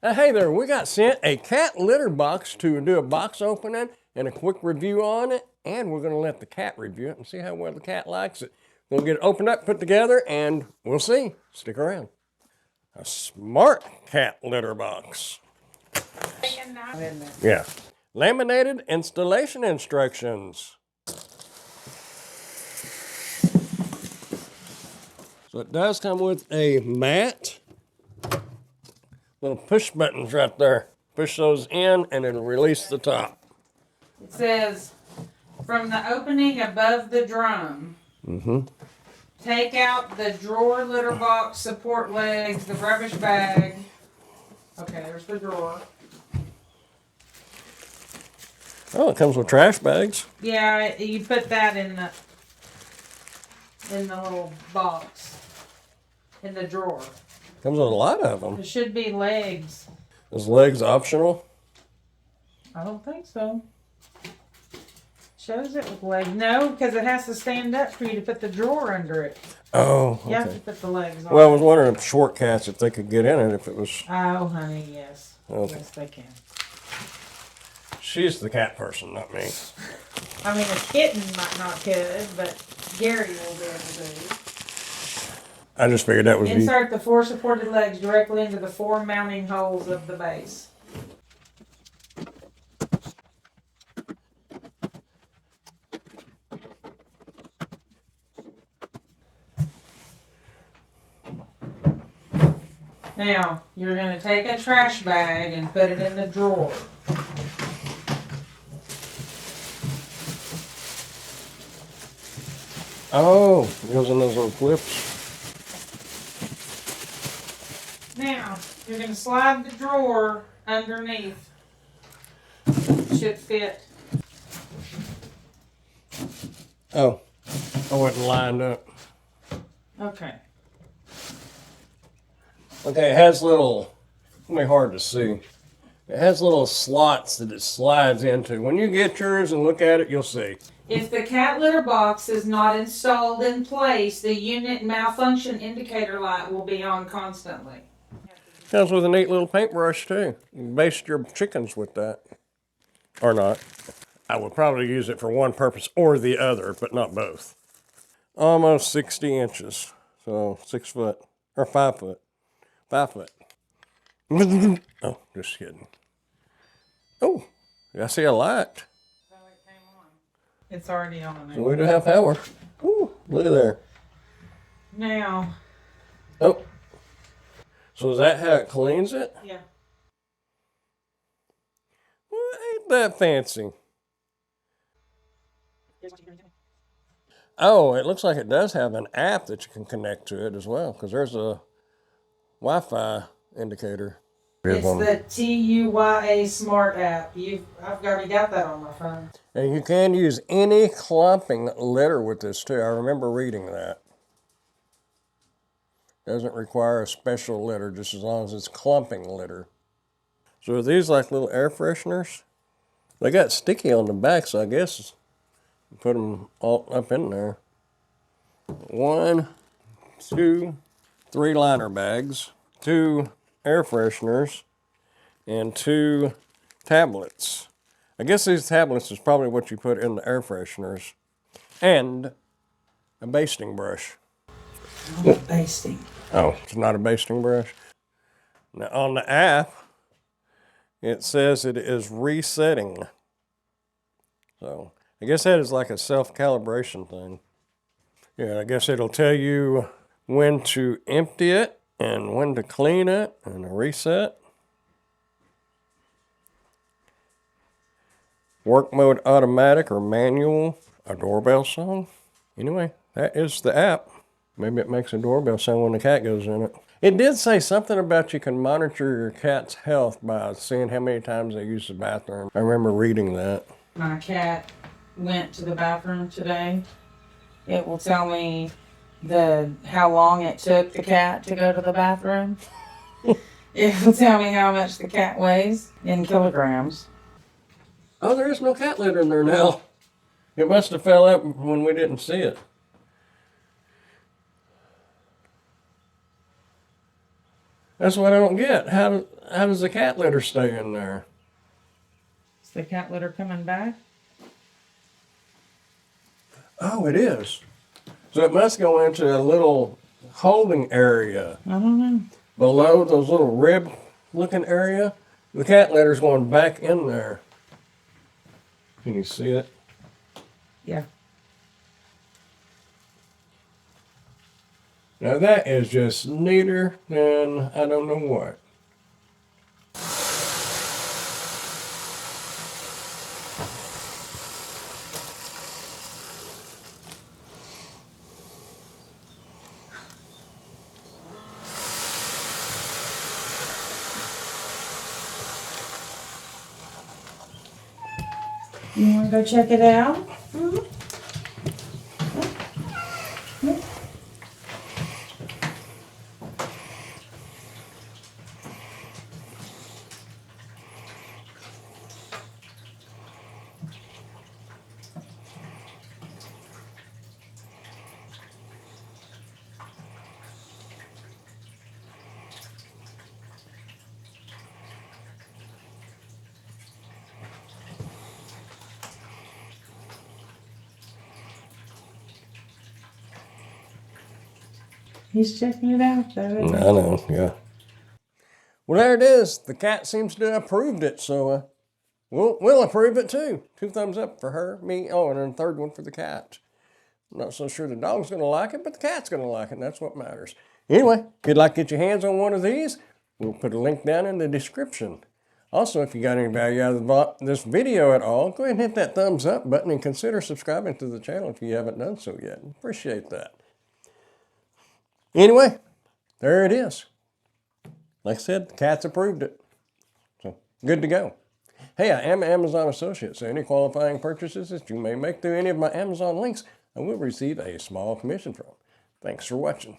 Hey there, we got sent a cat litter box to do a box opening and a quick review on it, and we're going to let the cat review it and see how well the cat likes it. We'll get it opened up, put together, and we'll see. Stick around. A smart cat litter box. Yeah. Laminated installation instructions. So it does come with a mat. Little push buttons right there. Push those in and it'll release the top. It says, from the opening above the drum, take out the drawer, litter box, support legs, the rubbish bag. Okay, there's the drawer. Oh, it comes with trash bags. Yeah, you put that in the little box, in the drawer. Comes with a lot of them. There should be legs. Is legs optional? I don't think so. Shows it with legs. No, because it has to stand up for you to put the drawer under it. Oh, okay. You have to put the legs on. Well, I was wondering if short cats, if they could get in it, if it was... Oh, honey, yes. Okay. Yes, they can. She's the cat person, not me. I mean, a kitten might not could, but Gary will be able to. I just figured that was... Insert the 4 supported legs directly into the 4 mounting holes of the base. Now, you're going to take a trash bag and put it in the drawer. Oh, it goes in those little clips. Now, you're going to slide the drawer underneath. It should fit. Oh, I wasn't lined up. Okay. Okay, it has little, it's gonna be hard to see. It has little slots that it slides into. When you get yours and look at it, you'll see. If the cat litter box is not installed in place, the unit malfunction indicator light will be on constantly. Comes with a neat little paintbrush too. You can baste your chickens with that. Or not. I would probably use it for one purpose or the other, but not both. Almost 60 inches. So 6 foot, or 5 foot. 5 foot. Oh, just kidding. Oh, I see a light. It's already on there. We do have power. Ooh, look at there. Now. Oh. So is that how it cleans it? Yeah. Well, ain't that fancy. Oh, it looks like it does have an app that you can connect to it as well, because there's a Wi-Fi indicator. It's the TUYA Smart app. I've already got that on my phone. And you can use any clumping litter with this too. I remember reading that. Doesn't require a special litter, just as long as it's clumping litter. So are these like little air fresheners? They got sticky on the back, so I guess you put them all up in there. 1, 2, 3 liner bags, 2 air fresheners, and 2 tablets. I guess these tablets is probably what you put in the air fresheners. And a basting brush. Not basting. Oh, it's not a basting brush. Now on the app, it says it is resetting. So I guess that is like a self-calibration thing. Yeah, I guess it'll tell you when to empty it and when to clean it and a reset. Work mode automatic or manual, a doorbell song. Anyway, that is the app. Maybe it makes a doorbell sound when the cat goes in it. It did say something about you can monitor your cat's health by seeing how many times they use the bathroom. I remember reading that. My cat went to the bathroom today. It will tell me how long it took the cat to go to the bathroom. It will tell me how much the cat weighs in kilograms. Oh, there is no cat litter in there now. It must have fell out when we didn't see it. That's what I don't get. How does the cat litter stay in there? Is the cat litter coming back? Oh, it is. So it must go into a little holding area I don't know. below those little rib looking area. The cat litter's going back in there. Can you see it? Yeah. Now that is just neater than I don't know what. You want to go check it out? He's checking it out, though. I know, yeah. Well, there it is. The cat seems to have approved it, so we'll approve it too. 2 thumbs up for her, me. Oh, and then a third one for the cat. I'm not so sure the dog's going to like it, but the cat's going to like it, and that's what matters. Anyway, if you'd like to get your hands on one of these, we'll put a link down in the description. Also, if you got any value out of this video at all, go ahead and hit that thumbs up button and consider subscribing to the channel if you haven't done so yet. Appreciate that. Anyway, there it is. Like I said, the cat's approved it. So, good to go. Hey, I am an Amazon associate, so any qualifying purchases that you may make through any of my Amazon links, I will receive a small commission from. Thanks for watching.